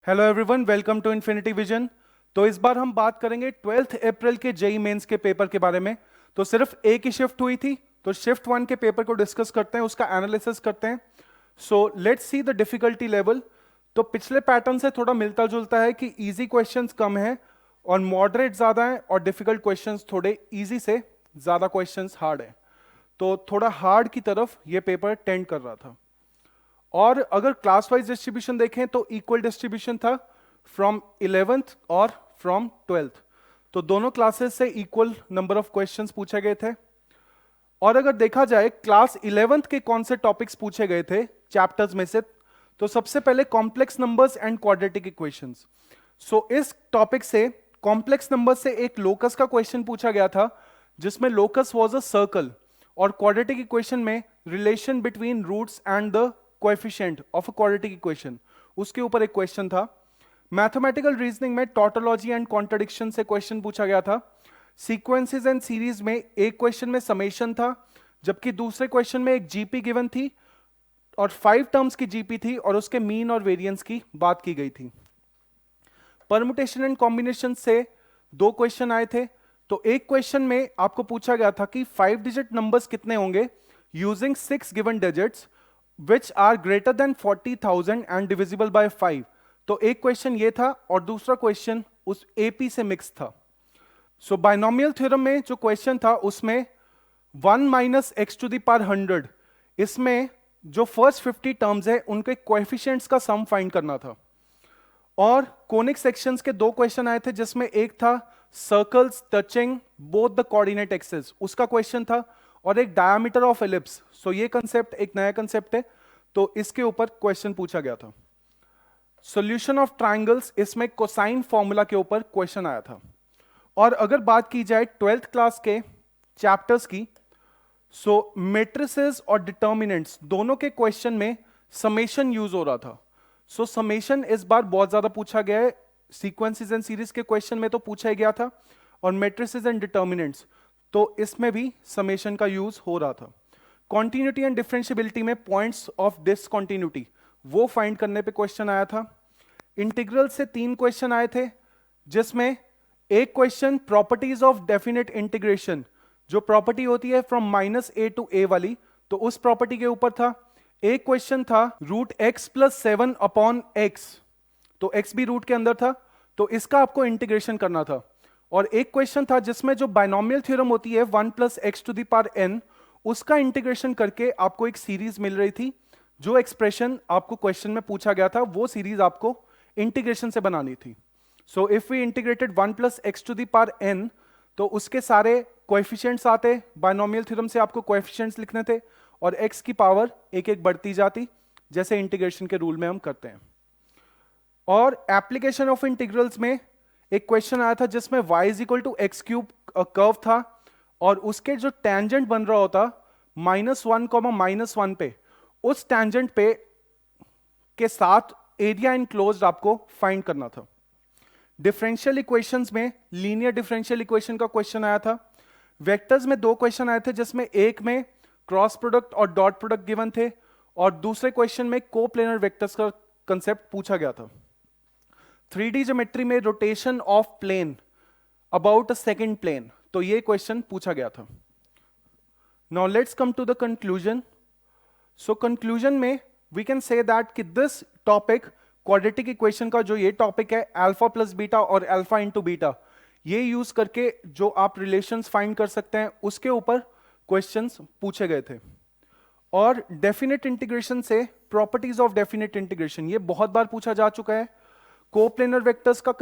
Hello everyone, welcome to infinity vision. तो इस बार हम बात करेंगे 12 अप्रैल के जेई मेंस के पेपर के बारे में। तो सिर्फ एक ही शिफ्ट हुई थी, तो शिफ्ट 1 के पेपर को डिस्कस करते हैं, उसका एनालिसिस करते हैं। So let's see the difficulty level. तो पिछले पैटर्न से थोड़ा मिलता जुलता है कि इजी क्वेश्चंस कम है और मॉडरेट ज्यादा है, और डिफिकल्ट क्वेश्चंस थोड़े इजी से ज्यादा क्वेश्चंस हार्ड है। तो थोड़ा हार्ड की तरफ ये पेपर टेंड कर रहा था। और अगर क्लास वाइज डिस्ट्रीब्यूशन देखें तो इक्वल डिस्ट्रीब्यूशन था फ्रॉम 11th और फ्रॉम 12th। तो दोनों क्लासेस से इक्वल नंबर ऑफ क्वेश्चंस पूछे गए थे। और अगर देखा जाए क्लास 11th के कौन से टॉपिक्स पूछे गए थे चैप्टर्स में से, तो सबसे पहले complex numbers and quadratic equations. So इस टॉपिक से कॉम्प्लेक्स नंबर से एक लोकस का क्वेश्चन पूछा गया था, जिसमें लोकस वाज अ सर्कल, और क्वाड्रेटिक इक्वेशन में relation between roots and the coefficient of a quadratic equation, उसके ऊपर एक क्वेश्चन था। मैथमेटिकल रीजनिंग में टॉटोलॉजी एंड कॉन्ट्रडिक्शन से क्वेश्चन पूछा गया था। सीक्वेंसेस एंड सीरीज में एक क्वेश्चन में समेशन था, जबकि दूसरे क्वेश्चन में एक जीपी गिवन थी और 5 टर्म्स की जीपी थी, और उसके मीन और वेरिएंस की बात की गई थी। परमुटेशन एंड कॉम्बिनेशन से 2 क्वेश्चन आए थे। तो एक क्वेश्चन में आपको पूछा गया था कि 5 डिजिट नंबर्स कितने होंगे using 6 given digits which are greater than 40,000 and divisible by 5। तो एक क्वेश्चन ये था और दूसरा क्वेश्चन उस एपी से मिक्स था। सो बाइनोमियल थ्योरम में जो क्वेश्चन था उसमें 1 minus x to the power 100, इसमें जो फर्स्ट 50 टर्म्स है उनके कोएफिशिएंट्स का सम फाइंड करना था। और कोनिक सेक्शंस के 2 क्वेश्चन आए थे, जिसमें एक था circles touching both the coordinate axis, उसका क्वेश्चन था, और एक डायमीटर ऑफ एलिप्स। सो ये कंसेप्ट एक नया कंसेप्ट है, तो इसके ऊपर क्वेश्चन पूछा गया था। सॉल्यूशन ऑफ ट्रायंगल्स, इसमें कोसाइन फॉर्मूला के ऊपर क्वेश्चन आया था। और अगर बात की जाए 12th क्लास के चैप्टर्स की, सो मैट्रिसेस और डिटर्मिनेंट्स दोनों के क्वेश्चन में समेशन यूज हो रहा था। सो समेशन इस बार बहुत ज्यादा पूछा गया है। सीक्वेंसेस एंड सीरीज के क्वेश्चन में तो पूछा ही गया था, और मैट्रिसेस एंड डिटर्मिनेंट्स तो इसमें भी समेशन का यूज हो रहा था। कॉन्टिन्यूटी एंड डिफरेंशियबिलिटी में पॉइंट्स ऑफ डिसकॉन्टिन्यूटी वो फाइंड करने पे क्वेश्चन आया था। इंटीग्रल से 3 क्वेश्चन आए थे, जिसमें एक question properties of definite integration, जो प्रॉपर्टी होती है फ्रॉम -a टू a वाली, तो उस प्रॉपर्टी के ऊपर था। एक क्वेश्चन था root x plus 7 upon x, तो x भी रूट के अंदर था, तो इसका आपको इंटीग्रेशन करना था। और एक क्वेश्चन था जिसमें जो बाइनोमियल थ्योरम होती है 1 plus x to the power n, उसका इंटीग्रेशन करके आपको एक सीरीज मिल रही थी। जो एक्सप्रेशन आपको क्वेश्चन में पूछा गया था वो सीरीज आपको इंटीग्रेशन से बनानी थी। So if we integrated 1 plus x to the power n, तो उसके सारे कोएफिशिएंट्स आते, बाइनोमियल थ्योरम से आपको कोएफिशिएंट्स लिखने थे, और x की पावर एक एक बढ़ती जाती, जैसे इंटीग्रेशन के रूल में हम करते हैं। और एप्लीकेशन ऑफ इंटीग्रल्स में एक क्वेश्चन आया था जिसमें y is equal to x cube curve था, और उसके जो टेंजेंट बन रहा होता -1, -1 पे, उस टेंजेंट पे के साथ एरिया इनक्लोज्ड आपको फाइंड करना था। डिफरेंशियल इक्वेशंस में लीनियर डिफरेंशियल इक्वेशन का क्वेश्चन आया था। वेक्टर्स में 2 क्वेश्चन आए थे, जिसमें एक में क्रॉस प्रोडक्ट और डॉट प्रोडक्ट गिवन थे, और दूसरे क्वेश्चन में कोप्लेनर वेक्टर्स का कंसेप्ट पूछा गया था। 3D ज्योमेट्री में rotation of plane about a second plane, तो ये क्वेश्चन पूछा गया था। Now let's come to the conclusion. So conclusion में वी कैन से दैट कि दिस टॉपिक क्वाड्रेटिक इक्वेशन का जो ये टॉपिक है अल्फा प्लस बीटा और अल्फा इंटू बीटा, ये यूज करके जो आप रिलेशंस फाइंड कर सकते हैं उसके ऊपर क्वेश्चंस पूछे गए थे। और डेफिनेट इंटीग्रेशन से प्रॉपर्टीज ऑफ डेफिनेट इंटीग्रेशन ये बहुत बार पूछा जा चुका है। कोप्लेनर वेक्टर्स का